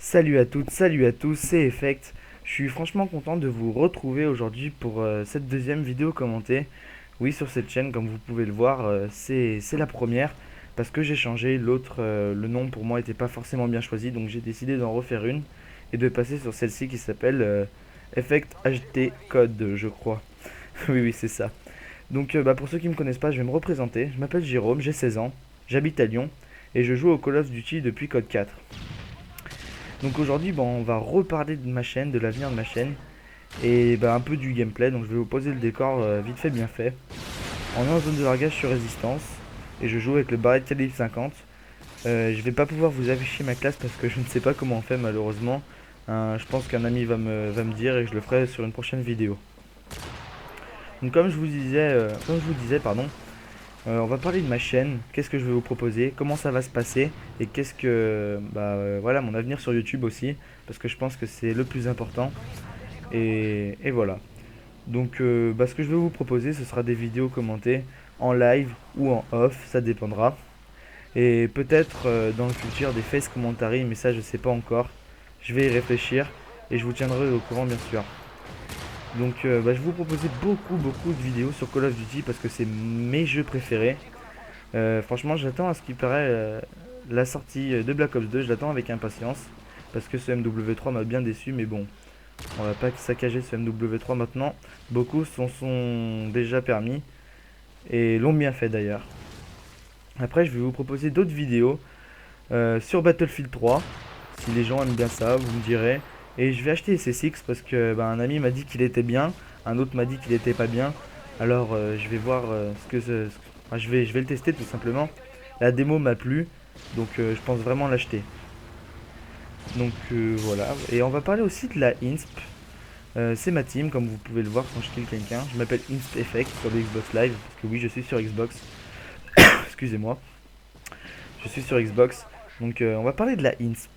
Salut à toutes, salut à tous, c'est Effect. Je suis franchement content de vous retrouver aujourd'hui pour cette deuxième vidéo commentée. Oui, sur cette chaîne, comme vous pouvez le voir, c'est la première parce que j'ai changé. L'autre, le nom pour moi n'était pas forcément bien choisi, donc j'ai décidé d'en refaire une et de passer sur celle-ci qui s'appelle Effect HT Code, je crois. Oui, oui, c'est ça. Donc, pour ceux qui ne me connaissent pas, je vais me représenter. Je m'appelle Jérôme, j'ai 16 ans, j'habite à Lyon et je joue au Call of Duty depuis Code 4. Donc aujourd'hui, on va reparler de ma chaîne, de l'avenir de ma chaîne, et un peu du gameplay. Donc je vais vous poser le décor vite fait, bien fait. On est en zone de largage sur résistance, et je joue avec le Barrett calibre 50. Je vais pas pouvoir vous afficher ma classe parce que je ne sais pas comment on fait malheureusement. Je pense qu'un ami va me dire et je le ferai sur une prochaine vidéo. Donc comme je vous disais, pardon, on va parler de ma chaîne, qu'est-ce que je vais vous proposer, comment ça va se passer et qu'est-ce que voilà mon avenir sur YouTube aussi parce que je pense que c'est le plus important et voilà. Donc ce que je vais vous proposer ce sera des vidéos commentées en live ou en off, ça dépendra. Et peut-être dans le futur des face commentary mais ça je sais pas encore. Je vais y réfléchir et je vous tiendrai au courant bien sûr. Donc je vais vous proposer beaucoup de vidéos sur Call of Duty parce que c'est mes jeux préférés. Franchement, j'attends à ce qui paraît la sortie de Black Ops 2, je l'attends avec impatience. Parce que ce MW3 m'a bien déçu, mais bon, on va pas saccager ce MW3 maintenant. Beaucoup s'en sont déjà permis et l'ont bien fait d'ailleurs. Après, je vais vous proposer d'autres vidéos sur Battlefield 3. Si les gens aiment bien ça, vous me direz. Et je vais acheter SSX parce que un ami m'a dit qu'il était bien, un autre m'a dit qu'il était pas bien. Alors je vais voir je vais le tester tout simplement. La démo m'a plu, donc je pense vraiment l'acheter. Donc voilà. Et on va parler aussi de la INSP. C'est ma team, comme vous pouvez le voir quand je kill quelqu'un. Je m'appelle INSP Effect sur le Xbox Live, parce que oui, je suis sur Xbox. Excusez-moi. Je suis sur Xbox. Donc on va parler de la INSP.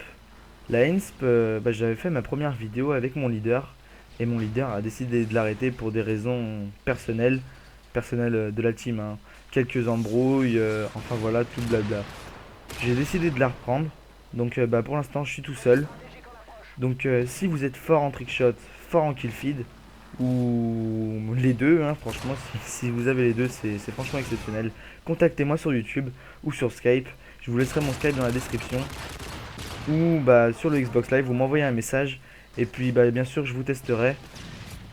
La INSP, j'avais fait ma première vidéo avec mon leader. Et mon leader a décidé de l'arrêter pour des raisons personnelles de la team, hein. Quelques embrouilles, enfin voilà, tout blabla. J'ai décidé de la reprendre. Donc pour l'instant, je suis tout seul. Donc si vous êtes fort en trickshot, fort en killfeed, ou les deux, hein, franchement, si vous avez les deux, c'est franchement exceptionnel. Contactez-moi sur YouTube ou sur Skype. Je vous laisserai mon Skype dans la description. Ou sur le Xbox Live, vous m'envoyez un message. Et puis bien sûr, je vous testerai.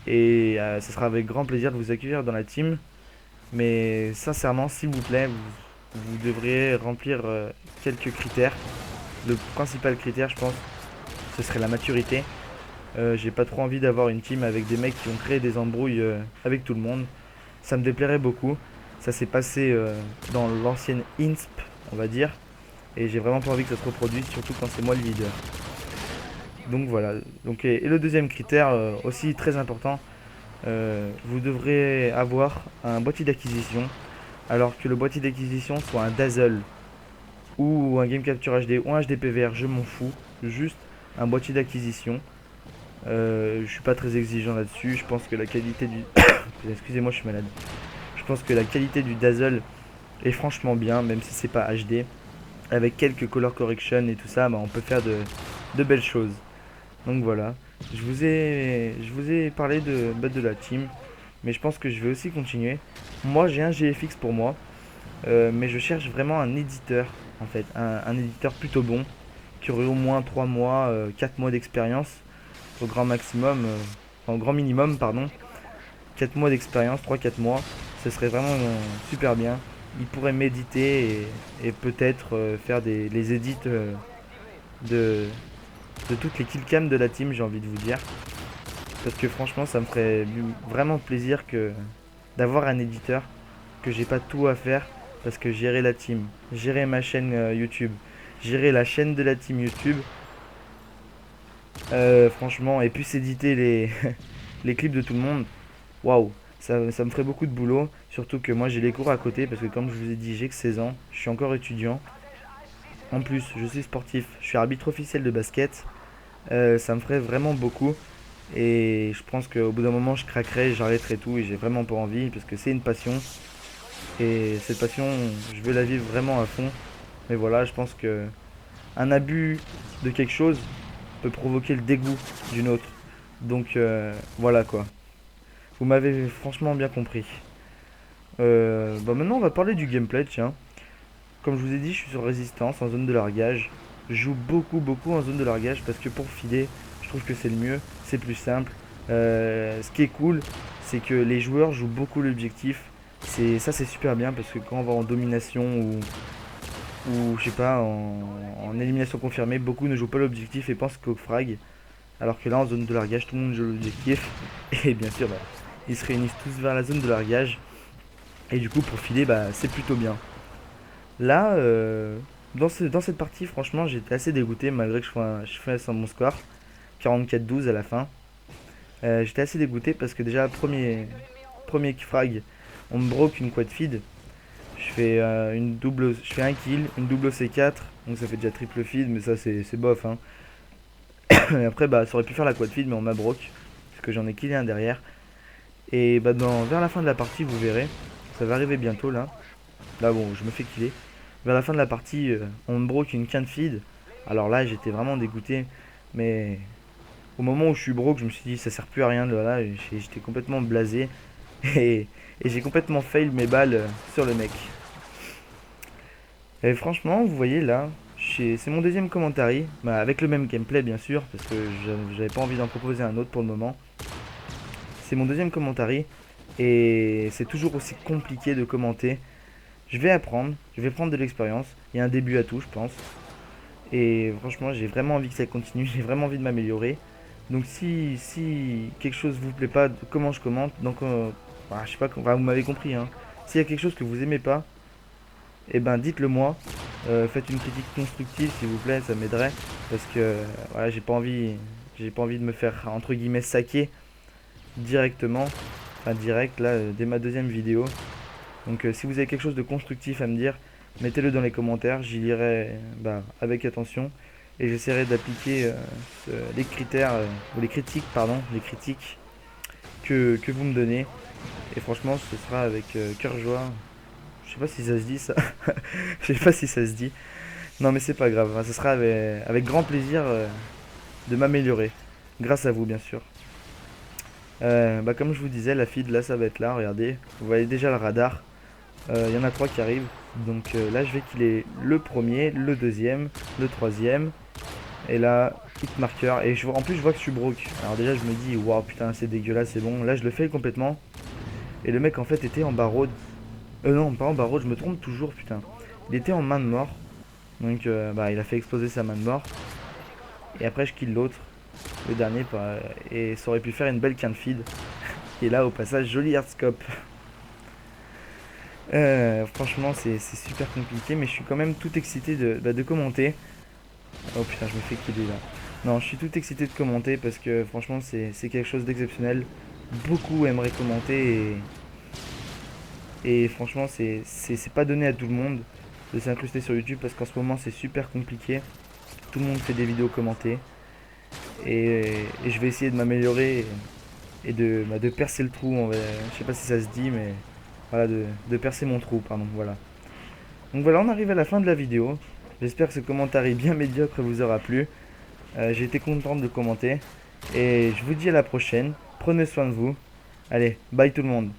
Et ce sera avec grand plaisir de vous accueillir dans la team. Mais sincèrement, s'il vous plaît, vous devriez remplir quelques critères. Le principal critère, je pense, ce serait la maturité. J'ai pas trop envie d'avoir une team avec des mecs qui ont créé des embrouilles avec tout le monde. Ça me déplairait beaucoup. Ça s'est passé dans l'ancienne INSP, on va dire. Et j'ai vraiment pas envie que ça se reproduise, surtout quand c'est moi le leader. Donc voilà. Donc, et le deuxième critère, aussi très important, vous devrez avoir un boîtier d'acquisition. Alors que le boîtier d'acquisition soit un Dazzle ou un Game Capture HD ou un HD PVR, je m'en fous. Juste un boîtier d'acquisition. Je suis pas très exigeant là-dessus. Je pense que la qualité du... Excusez-moi, je suis malade. Je pense que la qualité du Dazzle est franchement bien, même si c'est pas HD. Avec quelques color correction et tout ça, on peut faire de belles choses. Donc voilà. Je vous ai parlé de la team. Mais je pense que je vais aussi continuer. Moi, j'ai un GFX pour moi. Mais je cherche vraiment un éditeur, en fait. Un éditeur plutôt bon. Qui aurait au moins 3 mois, 4 mois d'expérience au grand maximum, au grand minimum, pardon. 4 mois d'expérience, 3 4 mois, ce serait vraiment super bien. Il pourrait méditer et peut-être faire les edits de, de toutes les killcams de la team, j'ai envie de vous dire. Parce que franchement, ça me ferait vraiment plaisir d'avoir un éditeur, que j'ai pas tout à faire, parce que gérer la team, gérer ma chaîne YouTube, gérer la chaîne de la team YouTube, franchement, et puis éditer les clips de tout le monde, waouh, ça me ferait beaucoup de boulot. Surtout que moi j'ai les cours à côté, parce que comme je vous ai dit, j'ai que 16 ans, je suis encore étudiant. En plus, je suis sportif, je suis arbitre officiel de basket. Ça me ferait vraiment beaucoup. Et je pense qu'au bout d'un moment, je craquerai, j'arrêterai tout et j'ai vraiment pas envie, parce que c'est une passion. Et cette passion, je veux la vivre vraiment à fond. Mais voilà, je pense que un abus de quelque chose peut provoquer le dégoût d'une autre. Donc voilà quoi. Vous m'avez franchement bien compris. Bah maintenant on va parler du gameplay, tiens. Comme je vous ai dit, je suis sur résistance en zone de largage. Je joue beaucoup en zone de largage parce que pour filer, je trouve que c'est le mieux, c'est plus simple. Ce qui est cool, c'est que les joueurs jouent beaucoup l'objectif. C'est super bien parce que quand on va en domination ou je sais pas, en élimination confirmée, beaucoup ne jouent pas l'objectif et pensent qu'au frag. Alors que là en zone de largage, tout le monde joue l'objectif. Et bien sûr, bah, ils se réunissent tous vers la zone de largage. Et du coup pour filer, bah, c'est plutôt bien. Là, dans cette partie, franchement, j'étais assez dégoûté malgré que je fasse un bon score. 44-12 à la fin. J'étais assez dégoûté parce que déjà, premier frag, on me broke une quad feed. Je fais un kill, une double C4, donc ça fait déjà triple feed, mais ça c'est bof. Hein. Et après, bah, ça aurait pu faire la quad feed, mais on m'a broke parce que j'en ai killé un derrière. Et bah, vers la fin de la partie, vous verrez, ça va arriver bientôt là. Là, bon, je me fais killer. Vers la fin de la partie, on me broke une quinte feed. Alors là, j'étais vraiment dégoûté. Mais au moment où je suis broke, je me suis dit, ça sert plus à rien. Là, j'étais complètement blasé. Et, et j'ai complètement fail mes balles sur le mec. Et franchement, vous voyez là, c'est mon deuxième commentary. Bah, avec le même gameplay, bien sûr, parce que j'avais pas envie d'en proposer un autre pour le moment. C'est mon deuxième commentary. Et c'est toujours aussi compliqué de commenter. Je vais apprendre, je vais prendre de l'expérience. Il y a un début à tout, je pense. Et franchement, j'ai vraiment envie que ça continue, j'ai vraiment envie de m'améliorer. Donc si quelque chose vous plaît pas, comment je commente, donc je sais pas, vous m'avez compris. Hein. S'il y a quelque chose que vous aimez pas, eh ben dites-le moi. Faites une critique constructive s'il vous plaît, ça m'aiderait. Parce que voilà, j'ai pas envie de me faire entre guillemets saquer directement. Enfin direct là, dès ma deuxième vidéo. Donc si vous avez quelque chose de constructif à me dire, mettez-le dans les commentaires, j'y lirai avec attention et j'essaierai d'appliquer les critères, ou les critiques, pardon, les critiques que vous me donnez. Et franchement, ce sera avec cœur joie. Je sais pas si ça se dit ça. Je sais pas si ça se dit. Non mais c'est pas grave, hein. Ce sera avec grand plaisir de m'améliorer. Grâce à vous bien sûr. Comme je vous disais, la feed là ça va être là, regardez. Vous voyez déjà le radar. Il y en a 3 qui arrivent. Donc là je vais killer le premier, le deuxième, le troisième. Et là, hit marker. Et en plus je vois que je suis broke. Alors déjà je me dis, waouh putain c'est dégueulasse, c'est bon. Là je le fais complètement. Et le mec en fait était en barreau. Non, pas en barreau, je me trompe toujours putain. Il était en main de mort. Donc il a fait exploser sa main de mort. Et après je kill l'autre. Le dernier. Et ça aurait pu faire une belle quinte feed. Et là au passage, joli hardscope. Franchement c'est super compliqué, mais je suis quand même tout excité de commenter. Oh putain, je me fais killer là. Non, je suis tout excité de commenter parce que franchement c'est quelque chose d'exceptionnel. Beaucoup aimeraient commenter et franchement c'est pas donné à tout le monde de s'incruster sur YouTube parce qu'en ce moment c'est super compliqué. Tout le monde fait des vidéos commentées et je vais essayer de m'améliorer et de percer le trou. Je sais pas si ça se dit, mais voilà, de percer mon trou, pardon, voilà. Donc voilà, on arrive à la fin de la vidéo. J'espère que ce commentaire bien médiocre vous aura plu. J'ai été content de commenter. Et je vous dis à la prochaine. Prenez soin de vous. Allez, bye tout le monde.